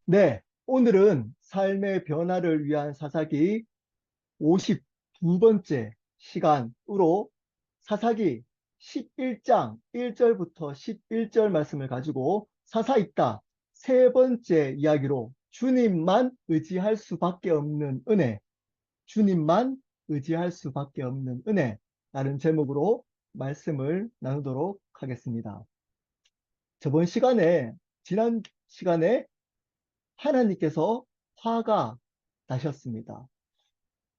네, 오늘은 삶의 변화를 위한 사사기 52번째 시간으로 사사기 11장 1절부터 11절 말씀을 가지고 사사있다 세 번째 이야기로 주님만 의지할 수밖에 없는 은혜, 주님만 의지할 수밖에 없는 은혜라는 제목으로 말씀을 나누도록 하겠습니다. 저번 시간에, 지난 시간에 하나님께서 화가 나셨습니다.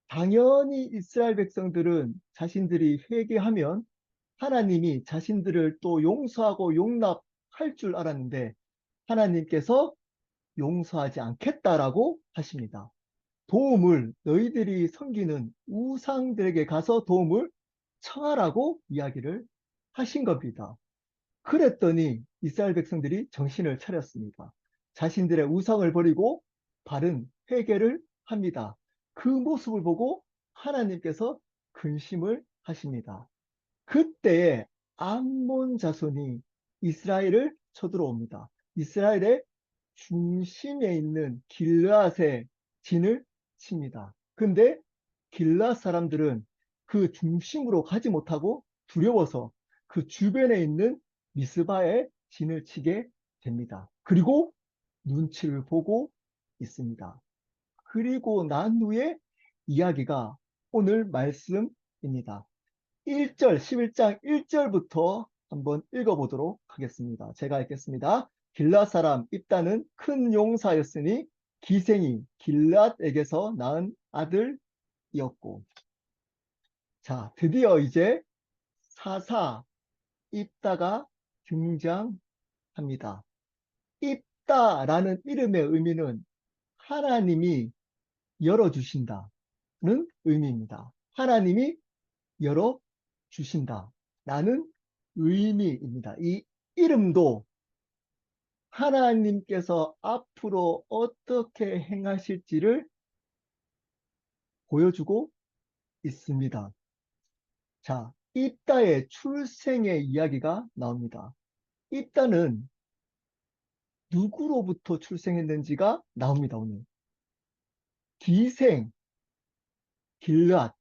당연히 이스라엘 백성들은 자신들이 회개하면 하나님이 자신들을 또 용서하고 용납할 줄 알았는데 하나님께서 용서하지 않겠다라고 하십니다. 도움을 너희들이 섬기는 우상들에게 가서 도움을 청하라고 이야기를 하신 겁니다. 그랬더니 이스라엘 백성들이 정신을 차렸습니다. 자신들의 우상을 버리고 바른 회개를 합니다. 그 모습을 보고 하나님께서 근심을 하십니다. 그때에 암몬 자손이 이스라엘을 쳐들어옵니다. 이스라엘의 중심에 있는 길르앗에 진을 칩니다. 근데 길르앗 사람들은 그 중심으로 가지 못하고 두려워서 그 주변에 있는 미스바에 진을 치게 됩니다. 그리고 눈치를 보고 있습니다. 그리고 난 후에 이야기가 오늘 말씀입니다. 1절, 11장 1절부터 한번 읽어보도록 하겠습니다. 제가 읽겠습니다. 길앗 사람 입다는 큰 용사였으니 기생이 길앗에게서 낳은 아들이었고, 자, 드디어 이제 사사 입다가 등장합니다. 입다라는 이름의 의미는 하나님이 열어주신다는 의미입니다. 하나님이 열어주신다라는 의미입니다. 이 이름도 하나님께서 앞으로 어떻게 행하실지를 보여주고 있습니다. 자, 입다의 출생의 이야기가 나옵니다. 입다는 누구로부터 출생했는지가 나옵니다, 오늘. 기생,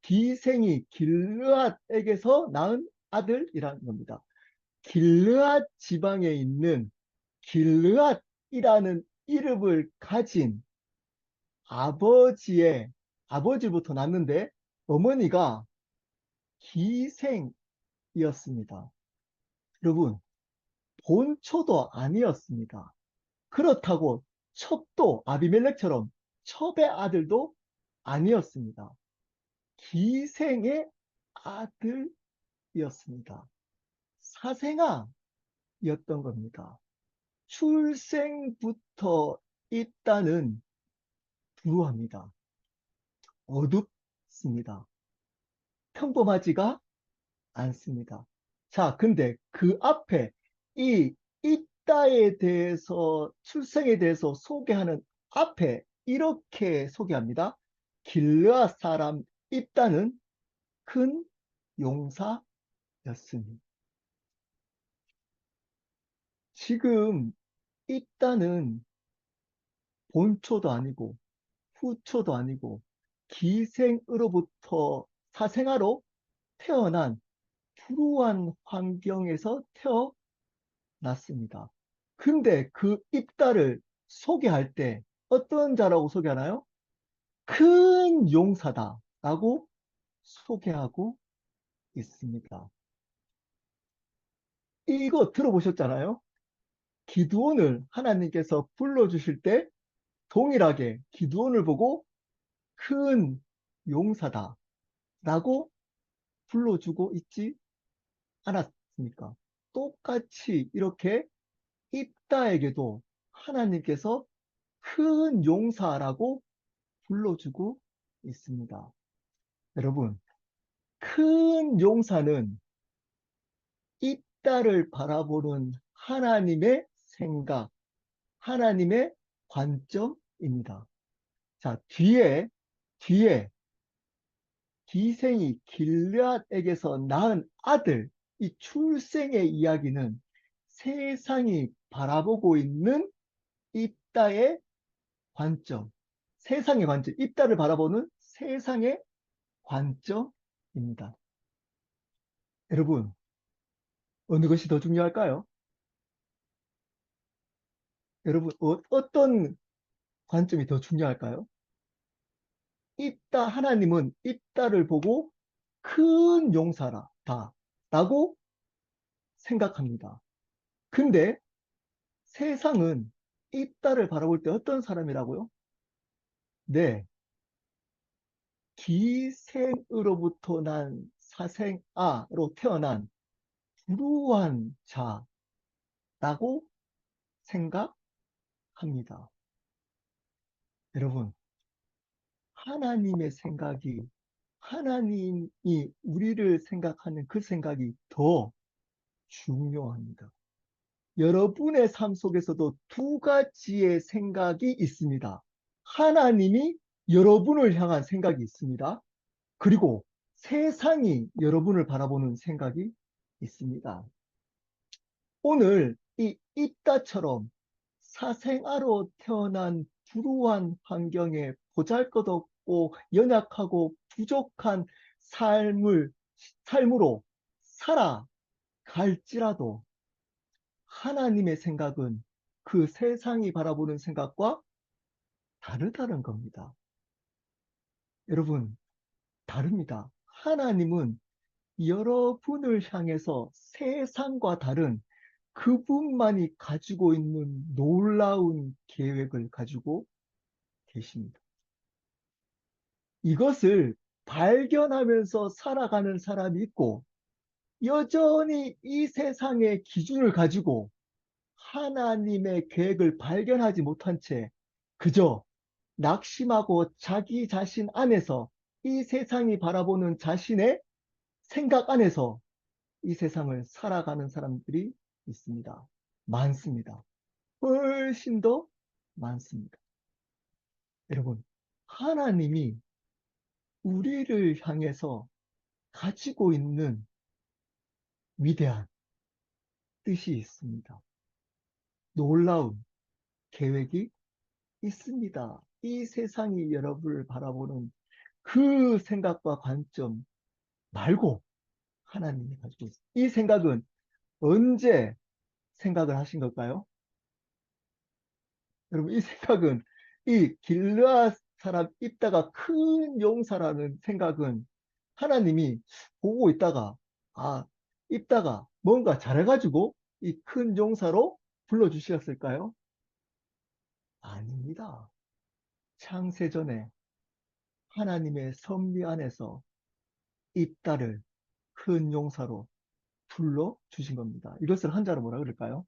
기생이 길르앗에게서 낳은 아들이라는 겁니다. 길르앗 지방에 있는 길르앗이라는 이름을 가진 아버지부터 낳는데 어머니가 기생이었습니다. 여러분, 본초도 아니었습니다. 그렇다고 첩도 아비멜렉처럼 첩의 아들도 아니었습니다. 기생의 아들이었습니다. 사생아였던 겁니다. 출생부터 있다는 불우합니다. 어둡습니다. 평범하지가 않습니다. 자, 근데 그 앞에 이 있다에 대해서 출생에 대해서 소개하는 앞에 이렇게 소개합니다. 길르앗 사람 입다는 큰 용사였으니. 지금 입다는 본초도 아니고 후초도 아니고 기생으로부터 사생아로 태어난 불우한 환경에서 태어났습니다. 근데 그 입다를 소개할 때 어떤 자라고 소개하나요? 큰 용사다라고 소개하고 있습니다. 이거 들어보셨잖아요? 기드온을 하나님께서 불러주실 때 동일하게 기드온을 보고 큰 용사다라고 불러주고 있지 않았습니까? 똑같이 이렇게 입다에게도 하나님께서 큰 용사라고 불러주고 있습니다. 여러분, 큰 용사는 입다를 바라보는 하나님의 생각, 하나님의 관점입니다. 자, 뒤에 기생이 길앗에게서 낳은 아들, 이 출생의 이야기는 세상이 바라보고 있는 입다의 관점, 세상의 관점, 입다를 바라보는 세상의 관점입니다. 여러분, 어느 것이 더 중요할까요? 여러분, 어떤 관점이 더 중요할까요? 입다, 하나님은 입다를 보고 큰 용사다 라고 생각합니다. 근데 세상은 입다를 바라볼 때 어떤 사람이라고요? 네, 기생으로부터 난 사생아로 태어난 불우한 자라고 생각합니다. 여러분, 하나님의 생각이, 하나님이 우리를 생각하는 그 생각이 더 중요합니다. 여러분의 삶 속에서도 두 가지의 생각이 있습니다. 하나님이 여러분을 향한 생각이 있습니다. 그리고 세상이 여러분을 바라보는 생각이 있습니다. 오늘 이 입다처럼 사생아로 태어난 불우한 환경에 보잘것없고 연약하고 부족한 삶으로 살아갈지라도 하나님의 생각은 그 세상이 바라보는 생각과 다르다는 겁니다. 여러분, 다릅니다. 하나님은 여러분을 향해서 세상과 다른 그분만이 가지고 있는 놀라운 계획을 가지고 계십니다. 이것을 발견하면서 살아가는 사람이 있고, 여전히 이 세상의 기준을 가지고 하나님의 계획을 발견하지 못한 채 그저 낙심하고 자기 자신 안에서 이 세상이 바라보는 자신의 생각 안에서 이 세상을 살아가는 사람들이 있습니다. 많습니다. 훨씬 더 많습니다. 여러분, 하나님이 우리를 향해서 가지고 있는 위대한 뜻이 있습니다. 놀라운 계획이 있습니다. 이 세상이 여러분을 바라보는 그 생각과 관점 말고 하나님이 가지고 있습니다. 이 생각은 언제 생각을 하신 걸까요? 여러분, 이 생각은 이 길르앗 사람 입다가 큰 용사라는 생각은 하나님이 보고 있다가 입다가 뭔가 잘해가지고 이 큰 용사로 불러주셨을까요? 아닙니다. 창세전에 하나님의 섭리 안에서 입다를 큰 용사로 불러주신 겁니다. 이것을 한자로 뭐라 그럴까요?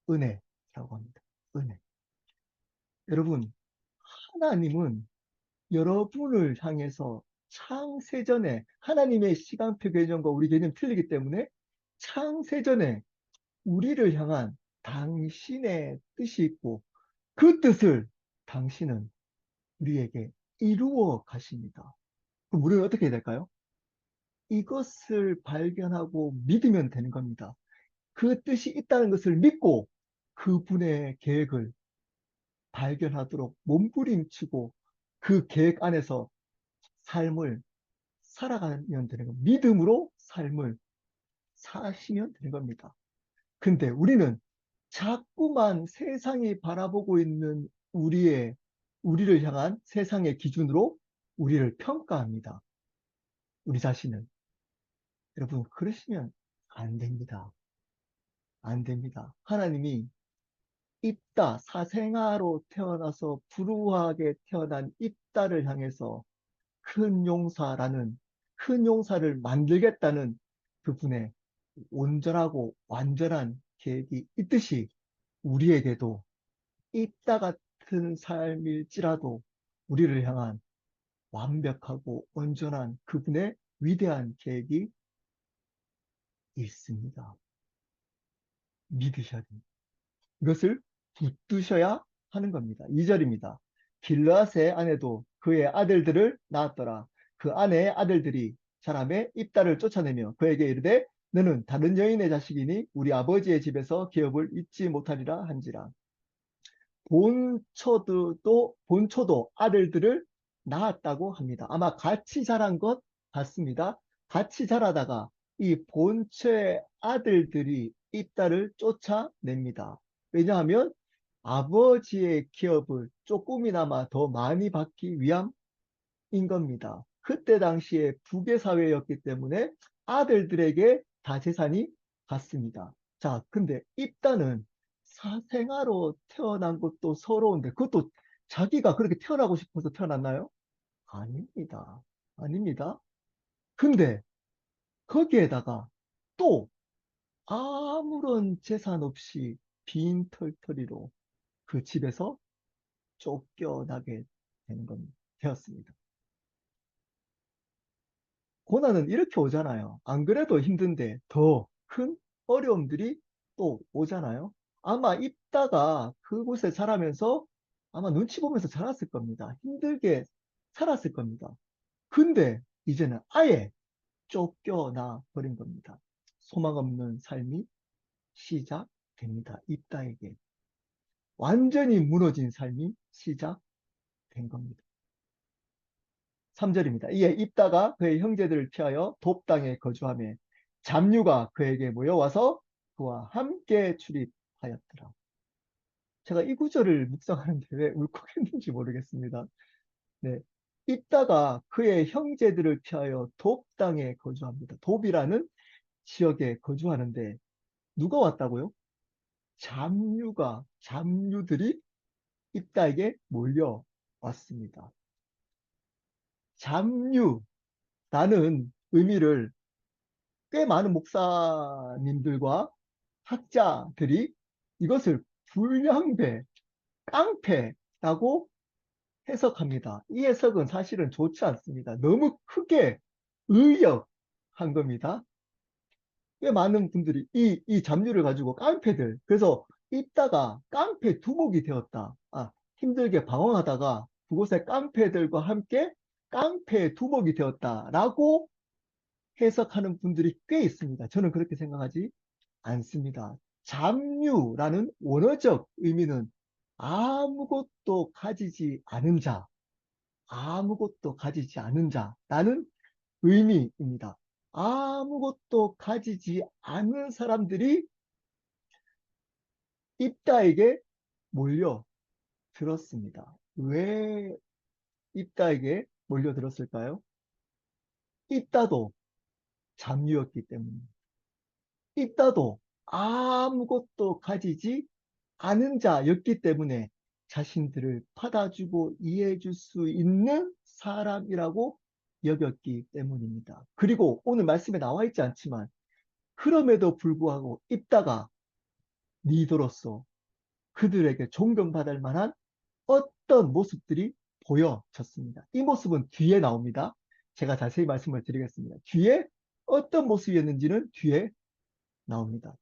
은혜라고 합니다. 은혜. 여러분, 하나님은 여러분을 향해서 창세전에 하나님의 시간표 개념과 우리 개념 틀리기 때문에 창세전에 우리를 향한 당신의 뜻이 있고 그 뜻을 당신은 우리에게 이루어 가십니다. 그럼 우리는 어떻게 해야 될까요? 이것을 발견하고 믿으면 되는 겁니다. 그 뜻이 있다는 것을 믿고 그분의 계획을 발견하도록 몸부림치고 그 계획 안에서 삶을 살아가면 되는 겁니다. 믿음으로 삶을 사시면 되는 겁니다. 근데 우리는 자꾸만 세상이 바라보고 있는 우리를 향한 세상의 기준으로 우리를 평가합니다. 우리 자신을. 여러분, 그러시면 안 됩니다. 안 됩니다. 하나님이 입다, 사생아로 태어나서 불우하게 태어난 입다를 향해서 큰 용사라는, 큰 용사를 만들겠다는 그분의 온전하고 완전한 계획이 있듯이 우리에게도 입다 같은 삶일지라도 우리를 향한 완벽하고 온전한 그분의 위대한 계획이 있습니다. 믿으셔야 됩니다. 이것을 붙드셔야 하는 겁니다. 2절입니다. 길르앗의 아내도 그의 아들들을 낳았더라. 그 아내의 아들들이 자라매 입다를 쫓아내며 그에게 이르되 너는 다른 여인의 자식이니 우리 아버지의 집에서 기업을 잊지 못하리라 한지라. 본초도 아들들을 낳았다고 합니다. 아마 같이 자란 것 같습니다. 같이 자라다가 이 본초의 아들들이 입다를 쫓아냅니다. 왜냐하면 아버지의 기업을 조금이나마 더 많이 받기 위함인 겁니다. 그때 당시에 부계 사회였기 때문에 아들들에게 다 재산이 갔습니다. 자, 근데 입다는 사생아로 태어난 것도 서러운데 그것도 자기가 그렇게 태어나고 싶어서 태어났나요? 아닙니다. 아닙니다. 근데 거기에다가 또 아무런 재산 없이 빈털터리로 그 집에서 쫓겨나게 되는 겁니다. 되었습니다. 고난은 이렇게 오잖아요. 안 그래도 힘든데 더 큰 어려움들이 또 오잖아요. 아마 입다가 그곳에 자라면서 아마 눈치 보면서 자랐을 겁니다. 힘들게 살았을 겁니다. 근데 이제는 아예 쫓겨나 버린 겁니다. 소망 없는 삶이 시작됩니다. 입다에게. 완전히 무너진 삶이 시작된 겁니다. 3절입니다. 이에 입다가 그의 형제들을 피하여 돕당에 거주하며 잡류가 그에게 모여와서 그와 함께 출입하였더라. 제가 이 구절을 묵상하는데 왜 울컥했는지 모르겠습니다. 네. 입다가 그의 형제들을 피하여 돕당에 거주합니다. 돕이라는 지역에 거주하는데 누가 왔다고요? 잡류들이 입다에게 몰려왔습니다. 잡류라는 의미를 꽤 많은 목사님들과 학자들이 이것을 불량배, 깡패라고 해석합니다. 이 해석은 사실은 좋지 않습니다. 너무 크게 의역한 겁니다. 꽤 많은 분들이 이 잡류를 가지고 깡패들, 그래서 입다가 깡패 두목이 되었다. 힘들게 방황하다가 그곳의 깡패들과 함께 깡패 두목이 되었다라고 해석하는 분들이 꽤 있습니다. 저는 그렇게 생각하지 않습니다. 잡류라는 원어적 의미는 아무것도 가지지 않은 자, 아무것도 가지지 않은 자라는 의미입니다. 아무것도 가지지 않은 사람들이 입다에게 몰려들었습니다. 왜 입다에게 몰려들었을까요? 입다도 잡류였기 때문입니다. 입다도 아무것도 가지지 않은 자였기 때문에 자신들을 받아주고 이해해줄 수 있는 사람이라고 여겼기 때문입니다. 그리고 오늘 말씀에 나와 있지 않지만 그럼에도 불구하고 입다가 리더로서 그들에게 존경받을 만한 어떤 모습들이 보여졌습니다. 이 모습은 뒤에 나옵니다. 제가 자세히 말씀을 드리겠습니다. 뒤에 어떤 모습이었는지는 뒤에 나옵니다.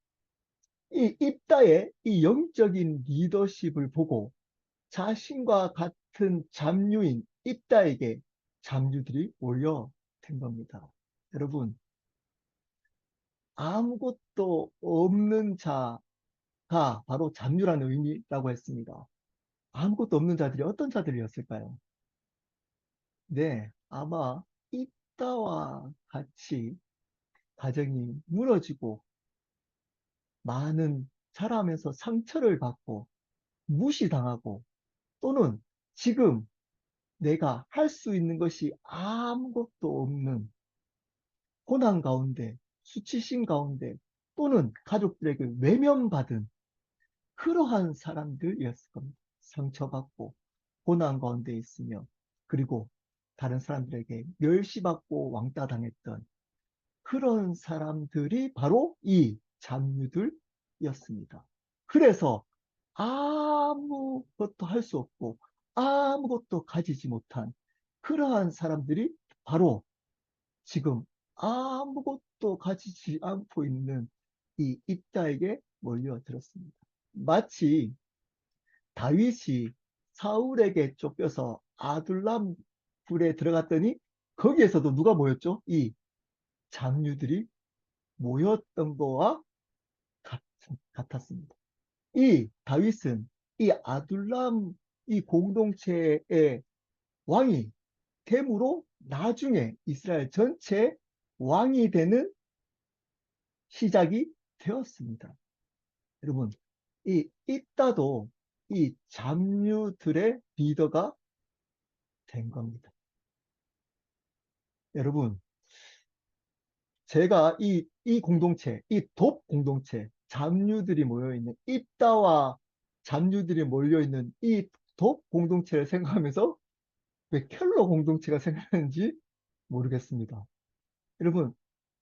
이 입다의 이 영적인 리더십을 보고 자신과 같은 잡류인 입다에게 잡류들이 몰려든 겁니다. 여러분, 아무것도 없는 자가 바로 잡류라는 의미라고 했습니다. 아무것도 없는 자들이 어떤 자들이었을까요? 네, 아마 입다와 같이 가정이 무너지고 많은 자라면서 상처를 받고 무시당하고 또는 지금 내가 할 수 있는 것이 아무것도 없는 고난 가운데, 수치심 가운데 또는 가족들에게 외면받은 그러한 사람들이었을 겁니다. 상처받고 고난 가운데 있으며 그리고 다른 사람들에게 멸시받고 왕따 당했던 그런 사람들이 바로 이 잡류들이었습니다. 그래서 아무것도 할 수 없고 아무것도 가지지 못한 그러한 사람들이 바로 지금 아무것도 가지지 않고 있는 이 입다에게 몰려들었습니다. 마치 다윗이 사울에게 쫓겨서 아둘람 굴에 들어갔더니 거기에서도 누가 모였죠? 이 잡류들이 모였던 거와 같았습니다. 이 다윗은 이 아둘람 이 공동체의 왕이 됨으로 나중에 이스라엘 전체 왕이 되는 시작이 되었습니다. 여러분, 이 입다도 이 잡류들의 리더가 된 겁니다. 여러분, 제가 이 공동체, 이 돕 공동체, 잡류들이 모여있는, 입다와 잡류들이 몰려있는 이 돕 공동체를 생각하면서 왜 켈러 공동체가 생각나는지 모르겠습니다. 여러분,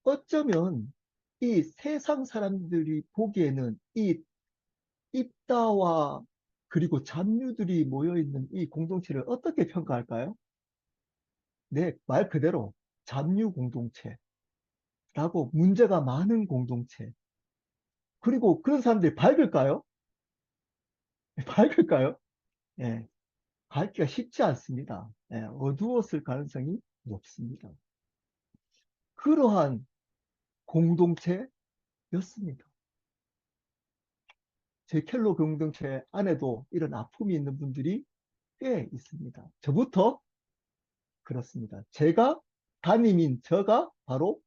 어쩌면 이 세상 사람들이 보기에는 이 입다와 그리고 잡류들이 모여있는 이 공동체를 어떻게 평가할까요? 네, 말 그대로 잡류 공동체라고 문제가 많은 공동체. 그리고 그런 사람들이 밝을까요? 밝을까요? 예, 밝기가 쉽지 않습니다. 예, 어두웠을 가능성이 높습니다. 그러한 공동체였습니다. 제 켈로 공동체 안에도 이런 아픔이 있는 분들이 꽤 있습니다. 저부터 그렇습니다. 제가 담임인 저가 바로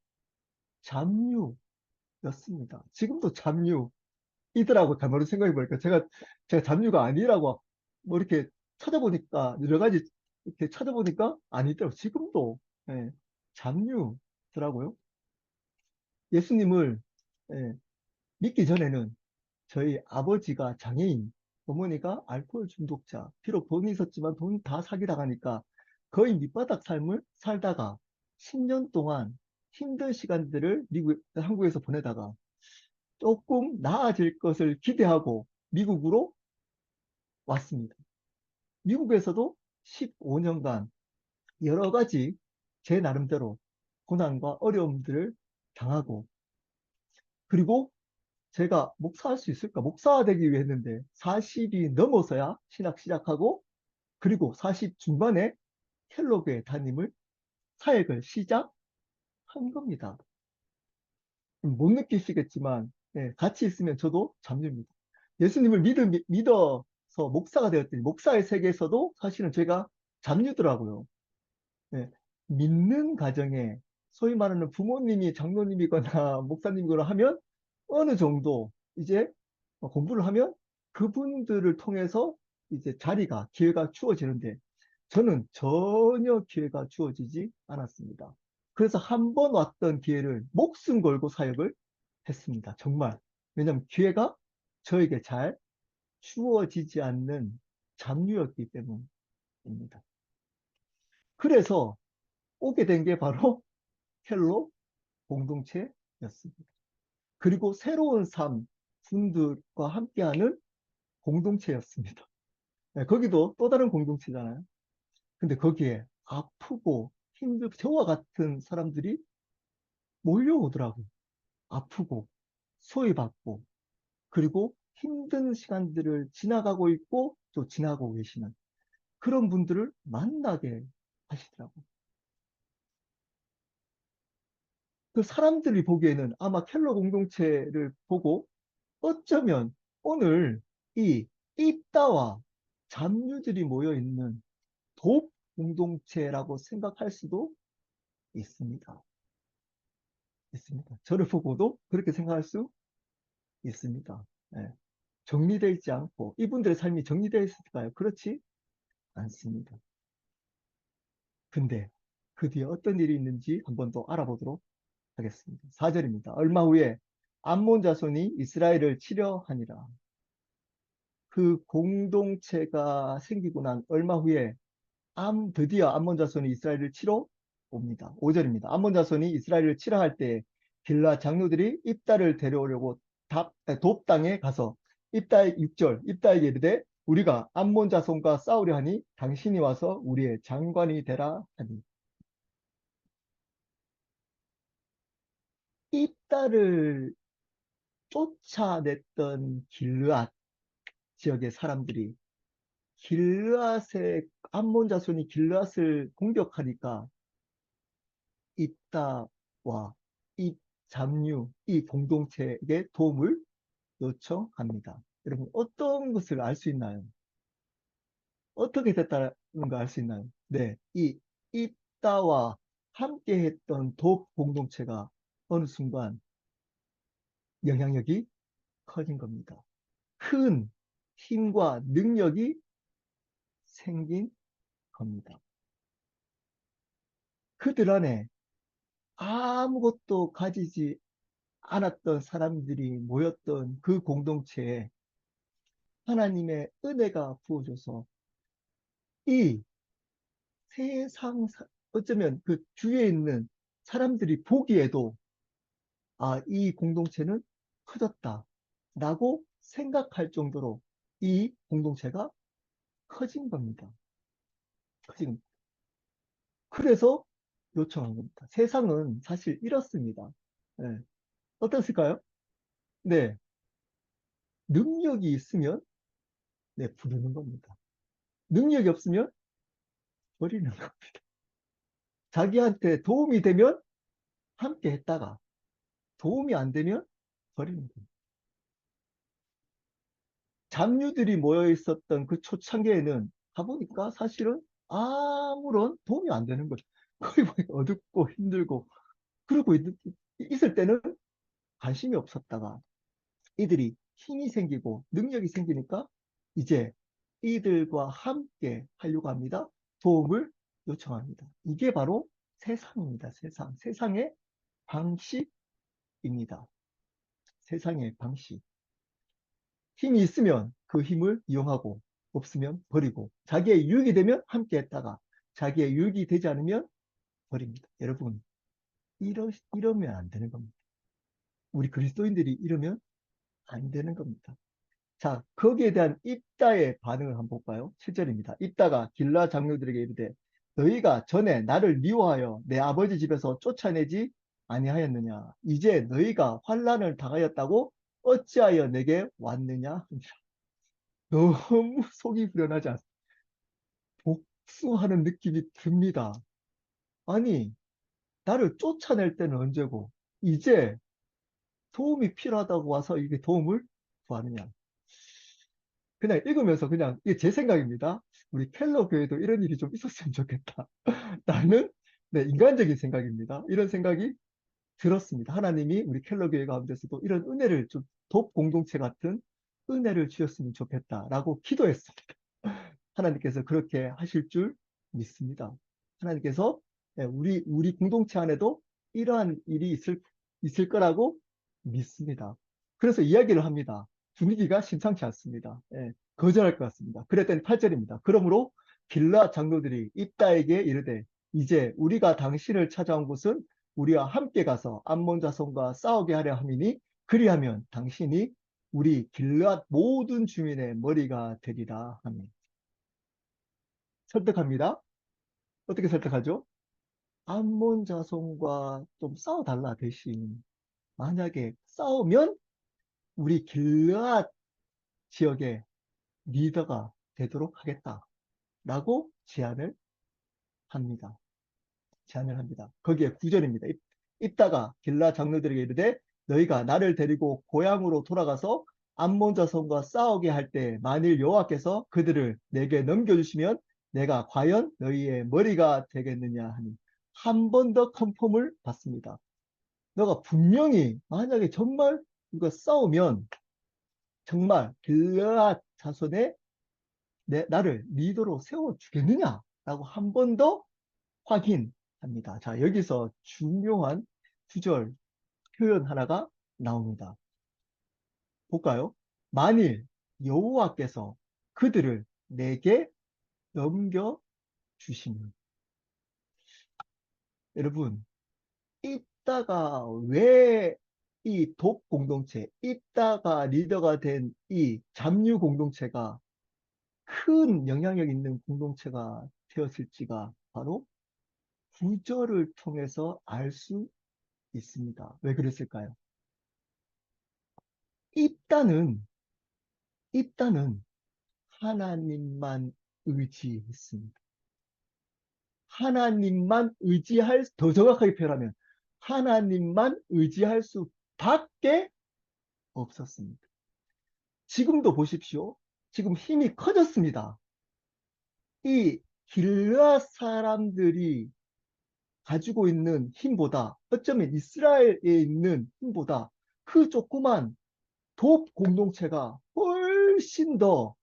잡류였습니다. 지금도 잡류이더라고. 가만히 생각해 보니까 제가 잡류가 아니라고 뭐 이렇게 찾아보니까 여러 가지 이렇게 찾아보니까 아니더라고. 지금도 예, 잡류더라고요. 예수님을 예, 믿기 전에는 저희 아버지가 장애인, 어머니가 알코올 중독자, 비록 돈이 있었지만 돈 다 사기당하니까 거의 밑바닥 삶을 살다가 10년 동안 힘든 시간들을 한국에서 보내다가 조금 나아질 것을 기대하고 미국으로 왔습니다. 미국에서도 15년간 여러 가지 제 나름대로 고난과 어려움들을 당하고 그리고 제가 목사할 수 있을까? 목사가 되기 위해 했는데 40이 넘어서야 신학 시작하고 그리고 40 중반에 켈로그의 담임을 사역을 시작한 겁니다. 못 느끼시겠지만 예, 같이 있으면 저도 잡류입니다. 예수님을 믿어서 목사가 되었더니 목사의 세계에서도 사실은 제가 잡류더라고요. 예, 믿는 가정에 소위 말하는 부모님이 장로님이거나 목사님이거나 하면 어느 정도 이제 공부를 하면 그분들을 통해서 이제 자리가, 기회가 주어지는데 저는 전혀 기회가 주어지지 않았습니다. 그래서 한 번 왔던 기회를 목숨 걸고 사역을 했습니다. 정말. 왜냐하면 기회가 저에게 잘 주어지지 않는 잡류였기 때문입니다. 그래서 오게 된 게 바로 켈로 공동체였습니다. 그리고 새로운 삶 분들과 함께하는 공동체였습니다. 네, 거기도 또 다른 공동체잖아요. 근데 거기에 아프고 힘들고 저와 같은 사람들이 몰려오더라고요. 아프고 소외받고 그리고 힘든 시간들을 지나가고 있고 또 지나고 계시는 그런 분들을 만나게 하시더라고요. 그 사람들이 보기에는 아마 켈러 공동체를 보고 어쩌면 오늘 이 입다와 잡류들이 모여 있는 돕 공동체라고 생각할 수도 있습니다. 있습니다. 저를 보고도 그렇게 생각할 수 있습니다. 예. 정리되어 있지 않고 이분들의 삶이 정리되어 있을까요? 그렇지 않습니다. 근데 그 뒤에 어떤 일이 있는지 한번 더 알아보도록 하겠습니다. 4절입니다. 얼마 후에 암몬 자손이 이스라엘을 치려 하니라. 그 공동체가 생기고 난 얼마 후에 드디어 암몬 자손이 이스라엘을 치러 옵니다. 5절입니다. 암몬 자손이 이스라엘을 치러 할 때 길라 장로들이 입다를 데려오려고 돕 땅에 가서 입다의 6절 입다에게 이르되 우리가 암몬 자손과 싸우려 하니 당신이 와서 우리의 장관이 되라 하니 입다를 쫓아냈던 길르앗 지역의 사람들이 길르앗의 암몬 자손이 길르앗을 공격하니까 입다와 이 잡류, 이 공동체에게 도움을 요청합니다. 여러분, 어떤 것을 알 수 있나요? 어떻게 됐다는 걸 알 수 있나요? 네, 이 입다와 함께 했던 독 공동체가 어느 순간 영향력이 커진 겁니다. 큰 힘과 능력이 생긴 겁니다. 그들 안에 아무것도 가지지 않았던 사람들이 모였던 그 공동체에 하나님의 은혜가 부어져서 이 세상, 어쩌면 그 주위에 있는 사람들이 보기에도 이 공동체는 커졌다 라고 생각할 정도로 이 공동체가 커진 겁니다. 커진. 그래서 요청한 겁니다. 세상은 사실 이렇습니다. 네. 어떻을까요? 네. 능력이 있으면 네, 부르는 겁니다. 능력이 없으면 버리는 겁니다. 자기한테 도움이 되면 함께 했다가 도움이 안 되면 버리는 겁니다. 잡류들이 모여 있었던 그 초창기에는 가보니까 사실은 아무런 도움이 안 되는 거죠. 거의 뭐 어둡고 힘들고 그러고 있을 때는 관심이 없었다가 이들이 힘이 생기고 능력이 생기니까 이제 이들과 함께 하려고 합니다. 도움을 요청합니다. 이게 바로 세상입니다. 세상. 세상의 방식입니다. 세상의 방식. 힘이 있으면 그 힘을 이용하고 없으면 버리고 자기의 유익이 되면 함께 했다가 자기의 유익이 되지 않으면 버립니다. 여러분, 이러면 안 되는 겁니다. 우리 그리스도인들이 이러면 안 되는 겁니다. 자, 거기에 대한 입다의 반응을 한번 볼까요? 7절입니다. 입다가 길라 장로들에게 이르되 너희가 전에 나를 미워하여 내 아버지 집에서 쫓아내지 아니하였느냐? 이제 너희가 환난을 당하였다고 어찌하여 내게 왔느냐? 너무 속이 후련하지 않습니까? 복수하는 느낌이 듭니다. 아니, 나를 쫓아낼 때는 언제고, 이제 도움이 필요하다고 와서 이게 도움을 구하느냐. 그냥 읽으면서 그냥, 이게 제 생각입니다. 우리 켈러 교회도 이런 일이 좀 있었으면 좋겠다. 나는, 네, 인간적인 생각입니다. 이런 생각이 들었습니다. 하나님이 우리 켈러 교회 가운데서도 이런 은혜를 좀, 돕 공동체 같은 은혜를 주셨으면 좋겠다라고 기도했습니다. 하나님께서 그렇게 하실 줄 믿습니다. 하나님께서 우리 공동체 안에도 이러한 일이 있을 거라고 믿습니다. 그래서 이야기를 합니다. 분위기가 심상치 않습니다. 거절할 것 같습니다. 그랬더니 8절입니다. 그러므로 길라 장로들이 입다에게 이르되 이제 우리가 당신을 찾아온 곳은 우리와 함께 가서 암몬 자손과 싸우게 하려 함이니 그리하면 당신이 우리 길앗 모든 주민의 머리가 되리라 하니 설득합니다. 어떻게 설득하죠? 암몬 자손과 좀 싸워달라 대신 만약에 싸우면 우리 길르앗 지역의 리더가 되도록 하겠다라고 제안을 합니다. 제안을 합니다. 거기에 9절입니다. 입다가 길라 장로들에게 이르되 너희가 나를 데리고 고향으로 돌아가서 암몬 자손과 싸우게 할 때 만일 여호와께서 그들을 내게 넘겨주시면 내가 과연 너희의 머리가 되겠느냐 하니 한 번 더 컨펌을 받습니다. 너가 분명히 만약에 정말 이거 싸우면 정말 길르앗 자손의 나를 리더로 세워주겠느냐라고 한 번 더 확인합니다. 자, 여기서 중요한 구절 표현 하나가 나옵니다. 볼까요? 만일 여호와께서 그들을 내게 넘겨주시면 여러분 이따가 왜 이 독 공동체, 이따가 리더가 된 이 잡류 공동체가 큰 영향력 있는 공동체가 되었을지가 바로 구절을 통해서 알 수 있습니다. 왜 그랬을까요? 입다는 입다는 하나님만 의지했습니다. 하나님만 더 정확하게 표현하면 하나님만 의지할 수밖에 없었습니다. 지금도 보십시오. 지금 힘이 커졌습니다. 이 길르앗 사람들이 가지고 있는 힘보다, 어쩌면 이스라엘에 있는 힘보다 그 조그만 돕 공동체가 훨씬 더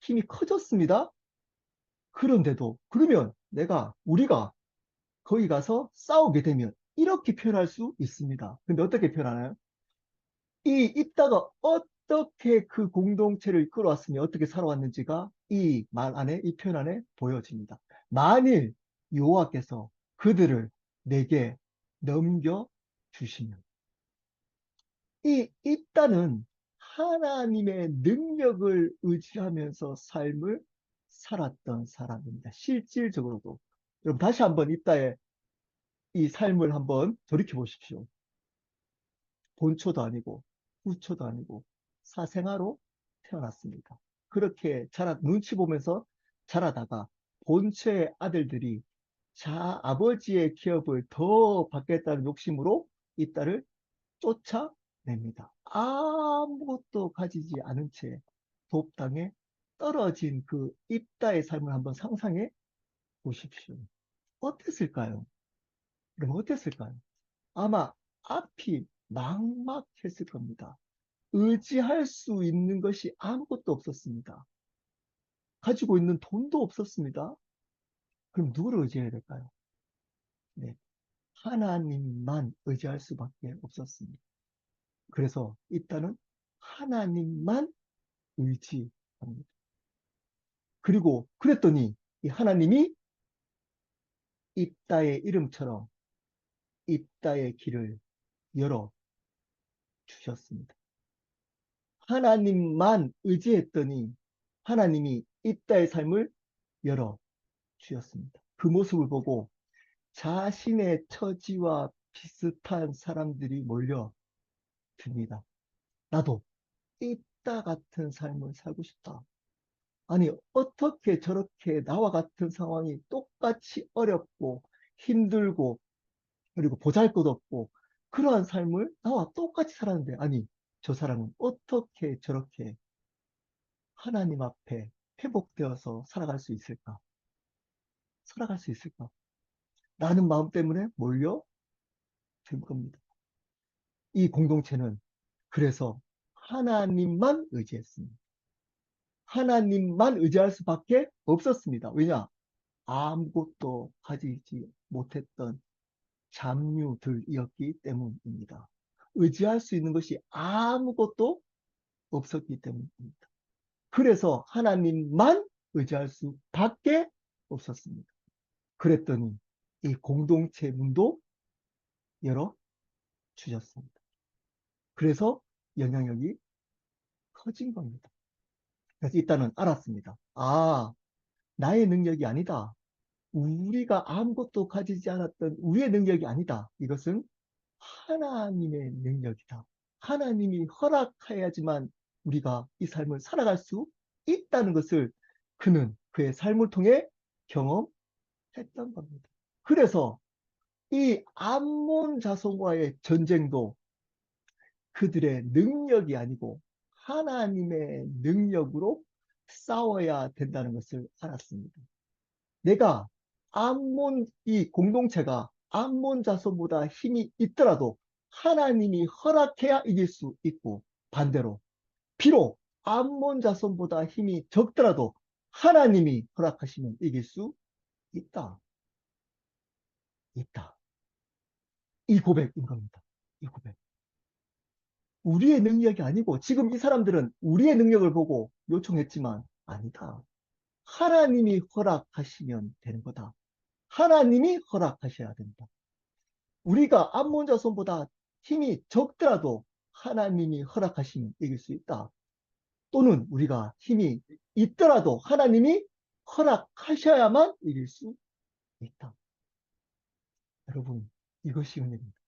힘이 커졌습니다. 그런데도, 그러면 우리가 거기 가서 싸우게 되면 이렇게 표현할 수 있습니다. 근데 어떻게 표현하나요? 이 입다가 어떻게 그 공동체를 이끌어왔으며 어떻게 살아왔는지가 이 말 안에, 이 표현 안에 보여집니다. 만일 여호와께서 그들을 내게 넘겨주시면, 이 입다는 하나님의 능력을 의지하면서 삶을 살았던 사람입니다. 실질적으로도. 여러분 다시 한번 입다의 이 삶을 한번 돌이켜 보십시오. 본초도 아니고 후초도 아니고 사생아로 태어났습니다. 그렇게 눈치 보면서 자라다가 본처의 아들들이 아버지의 기업을 더 받겠다는 욕심으로 이 딸을 쫓아냅니다. 아무것도 가지지 않은 채 돕당에 떨어진 그 입다의 삶을 한번 상상해 보십시오. 어땠을까요? 그럼 어땠을까요? 아마 앞이 막막했을 겁니다. 의지할 수 있는 것이 아무것도 없었습니다. 가지고 있는 돈도 없었습니다. 그럼 누구를 의지해야 될까요? 네, 하나님만 의지할 수밖에 없었습니다. 그래서 일단은 하나님만 의지합니다. 그리고 그랬더니 이 하나님이 입다의 이름처럼 입다의 길을 열어 주셨습니다. 하나님만 의지했더니 하나님이 입다의 삶을 열어 주셨습니다. 그 모습을 보고 자신의 처지와 비슷한 사람들이 몰려듭니다. 나도 입다 같은 삶을 살고 싶다. 아니, 어떻게 저렇게 나와 같은 상황이 똑같이 어렵고 힘들고 그리고 보잘것없고 그러한 삶을 나와 똑같이 살았는데, 아니, 저 사람은 어떻게 저렇게 하나님 앞에 회복되어서 살아갈 수 있을까? 살아갈 수 있을까? 라는 마음 때문에 몰려든 겁니다. 이 공동체는 그래서 하나님만 의지했습니다. 하나님만 의지할 수밖에 없었습니다. 왜냐? 아무것도 가지지 못했던 잡류들이었기 때문입니다. 의지할 수 있는 것이 아무것도 없었기 때문입니다. 그래서 하나님만 의지할 수밖에 없었습니다. 그랬더니 이 공동체 문도 열어 주셨습니다. 그래서 영향력이 커진 겁니다. 그래서 일단은 알았습니다. 아, 나의 능력이 아니다. 우리가 아무것도 가지지 않았던 우리의 능력이 아니다. 이것은 하나님의 능력이다. 하나님이 허락해야지만 우리가 이 삶을 살아갈 수 있다는 것을 그는 그의 삶을 통해 경험했던 겁니다. 그래서 이 암몬 자손과의 전쟁도 그들의 능력이 아니고 하나님의 능력으로 싸워야 된다는 것을 알았습니다. 내가 이 공동체가 암몬 자손보다 힘이 있더라도 하나님이 허락해야 이길 수 있고, 반대로 비록 암몬 자손보다 힘이 적더라도 하나님이 허락하시면 이길 수 있다. 있다. 이 고백인 겁니다. 이 고백. 우리의 능력이 아니고 지금 이 사람들은 우리의 능력을 보고 요청했지만 아니다. 하나님이 허락하시면 되는 거다. 하나님이 허락하셔야 된다. 우리가 암몬 자손보다 힘이 적더라도 하나님이 허락하시면 이길 수 있다. 또는 우리가 힘이 있더라도 하나님이 허락하셔야만 이길 수 있다. 여러분, 이것이 은혜입니다.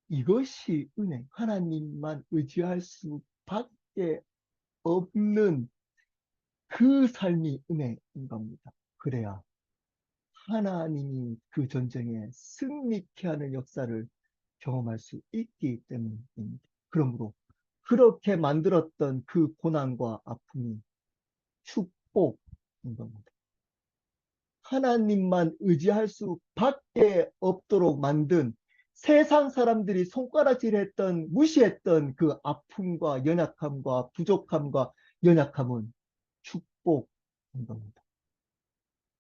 이것이 은혜. 하나님만 의지할 수밖에 없는 그 삶이 은혜인 겁니다. 그래야 하나님이 그 전쟁에 승리케 하는 역사를 경험할 수 있기 때문입니다. 그러므로 그렇게 만들었던 그 고난과 아픔이 축복인 겁니다. 하나님만 의지할 수밖에 없도록 만든 세상 사람들이 손가락질했던 무시했던 그 아픔과 연약함과 부족함과 연약함은 축복인 겁니다.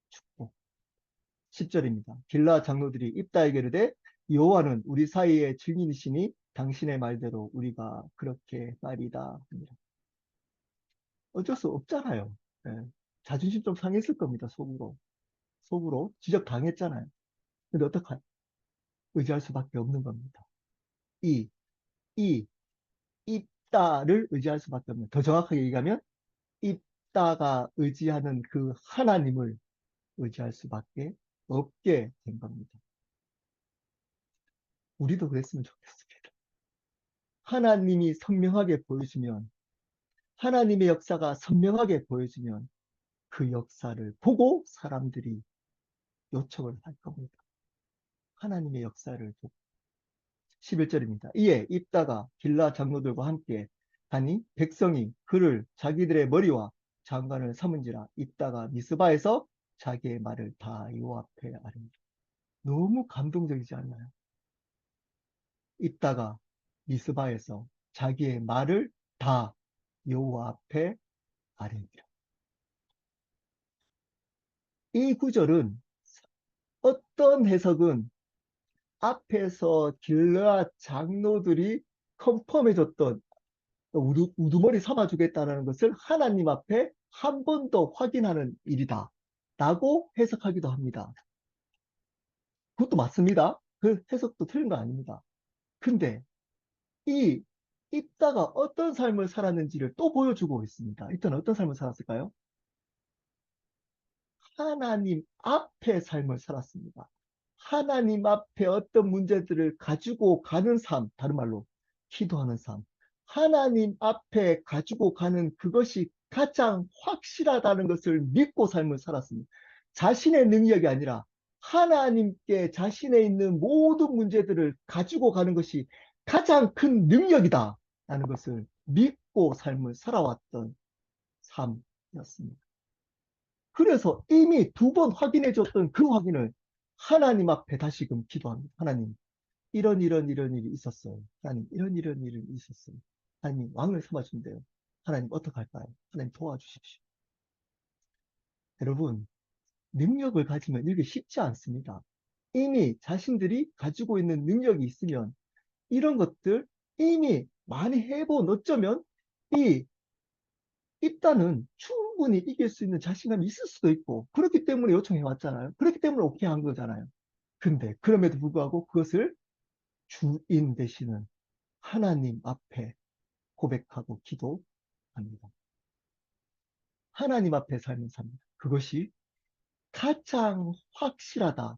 축복. 10절입니다. 길라 장로들이 입다에게 이르되 여호와는 우리 사이의 증인이시니 당신의 말대로 우리가 그렇게 말이다 합니다. 어쩔 수 없잖아요. 예. 자존심 좀 상했을 겁니다. 속으로. 속으로 지적당했잖아요. 근데 어떡하요? 의지할 수밖에 없는 겁니다. 이, 이, 입다를 의지할 수밖에 없는. 더 정확하게 얘기하면 입다가 의지하는 그 하나님을 의지할 수밖에 없게 된 겁니다. 우리도 그랬으면 좋겠습니다. 하나님이 선명하게 보여주면, 하나님의 역사가 선명하게 보여주면 그 역사를 보고 사람들이 요청을 할 겁니다. 하나님의 역사를 보고. 11절입니다. 이에 입다가 길라 장로들과 함께 하니 백성이 그를 자기들의 머리와 장관을 삼은지라 입다가 미스바에서 자기의 말을 다 여호와 앞에 아뢰니라. 너무 감동적이지 않나요? 입다가 미스바에서 자기의 말을 다 여호와 앞에 아뢰니라. 이 구절은 어떤 해석은 앞에서 길르앗 장로들이 컨펌해줬던 우두머리 삼아주겠다는 것을 하나님 앞에 한 번 더 확인하는 일이다 라고 해석하기도 합니다. 그것도 맞습니다. 그 해석도 틀린 거 아닙니다. 근데 이 입다가 어떤 삶을 살았는지를 또 보여주고 있습니다. 이때는 어떤 삶을 살았을까요? 하나님 앞에 삶을 살았습니다. 하나님 앞에 어떤 문제들을 가지고 가는 삶, 다른 말로 기도하는 삶. 하나님 앞에 가지고 가는 그것이 가장 확실하다는 것을 믿고 삶을 살았습니다. 자신의 능력이 아니라 하나님께 자신에 있는 모든 문제들을 가지고 가는 것이 가장 큰 능력이다. 라는 것을 믿고 삶을 살아왔던 삶이었습니다. 그래서 이미 두 번 확인해 줬던 그 확인을 하나님 앞에 다시금 기도합니다. 하나님, 이런 일이 있었어요. 하나님, 이런 일이 있었어요. 하나님, 왕을 삼아준대요. 하나님, 어떡할까요? 하나님, 도와주십시오. 여러분, 능력을 가지면 이게 쉽지 않습니다. 이미 자신들이 가지고 있는 능력이 있으면 이런 것들 이미 많이 해본 어쩌면 이 입단은 충분히 이길 수 있는 자신감이 있을 수도 있고 그렇기 때문에 요청해 왔잖아요. 그렇기 때문에 오케이 한 거잖아요. 근데 그럼에도 불구하고 그것을 주인 되시는 하나님 앞에 고백하고 기도합니다. 하나님 앞에 삶을 삽니다. 그것이 가장 확실하다.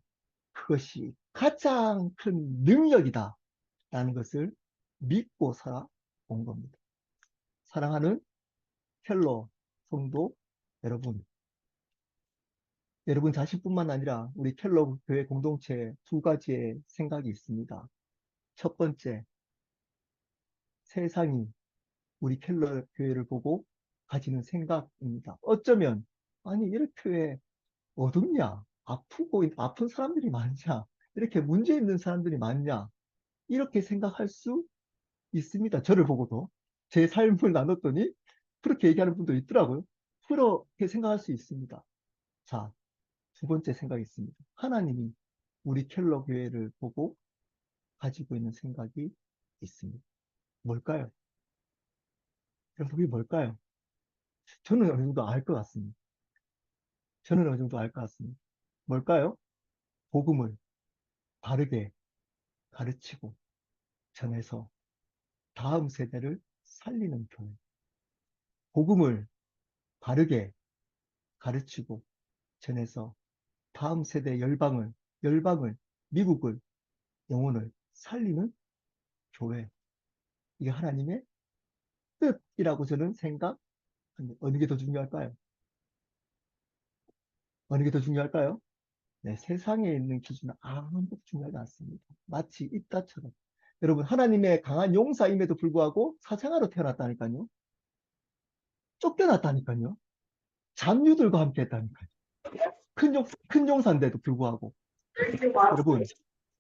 그것이 가장 큰 능력이다. 라는 것을 믿고 살아온 겁니다. 사랑하는 켈러 성도 여러분, 여러분 자신뿐만 아니라 우리 켈러 교회 공동체에 두 가지의 생각이 있습니다. 첫 번째, 세상이 우리 켈러 교회를 보고 가지는 생각입니다. 어쩌면 아니 이렇게 왜 어둡냐? 아픈 사람들이 많냐? 이렇게 문제 있는 사람들이 많냐? 이렇게 생각할 수 있습니다. 저를 보고도 제 삶을 나눴더니 그렇게 얘기하는 분도 있더라고요. 그렇게 생각할 수 있습니다. 자, 두 번째 생각이 있습니다. 하나님이 우리 켈러 교회를 보고 가지고 있는 생각이 있습니다. 뭘까요? 여러분, 그게 뭘까요? 저는 어느 정도 알 것 같습니다. 저는 어느 정도 알 것 같습니다. 뭘까요? 복음을 바르게 가르치고 전해서 다음 세대를 살리는 교회. 복음을 바르게 가르치고 전해서 다음 세대 열방을, 미국을, 영혼을 살리는 교회. 이게 하나님의 뜻이라고 저는 생각합니다. 어느 게 더 중요할까요? 어느 게 더 중요할까요? 네, 세상에 있는 기준은 아무것도 중요하지 않습니다. 마치 입다처럼 여러분, 하나님의 강한 용사임에도 불구하고 사생아로 태어났다니까요. 쫓겨났다니까요. 잡류들과 함께 했다니까요. 큰 용사인데도 불구하고.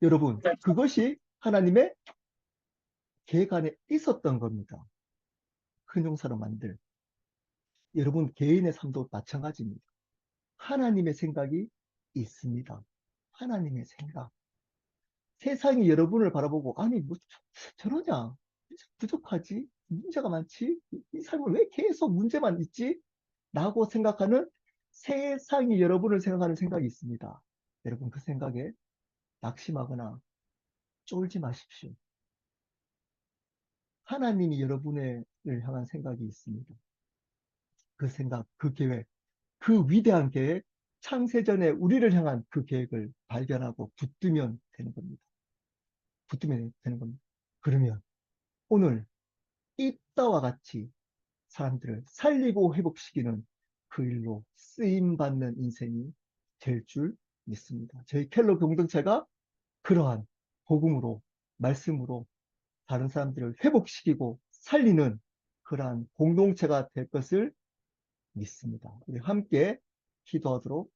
여러분, 그것이 하나님의 계획 안에 있었던 겁니다. 큰 용사로 만들. 여러분, 개인의 삶도 마찬가지입니다. 하나님의 생각이 있습니다. 하나님의 생각. 세상이 여러분을 바라보고, 아니, 뭐, 저러냐? 부족하지? 문제가 많지? 이 삶은 왜 계속 문제만 있지? 라고 생각하는 세상이 여러분을 생각하는 생각이 있습니다. 여러분, 그 생각에 낙심하거나 쫄지 마십시오. 하나님이 여러분을 향한 생각이 있습니다. 그 생각, 그 계획, 그 위대한 계획, 창세전에 우리를 향한 그 계획을 발견하고 붙들면 되는 겁니다. 붙들면 되는 겁니다. 그러면 오늘 이따와 같이 사람들을 살리고 회복시키는 그 일로 쓰임받는 인생이 될 줄 믿습니다. 저희 켈로 공동체가 그러한 복음으로, 말씀으로 다른 사람들을 회복시키고 살리는 그러한 공동체가 될 것을 믿습니다. 우리 함께 기도하도록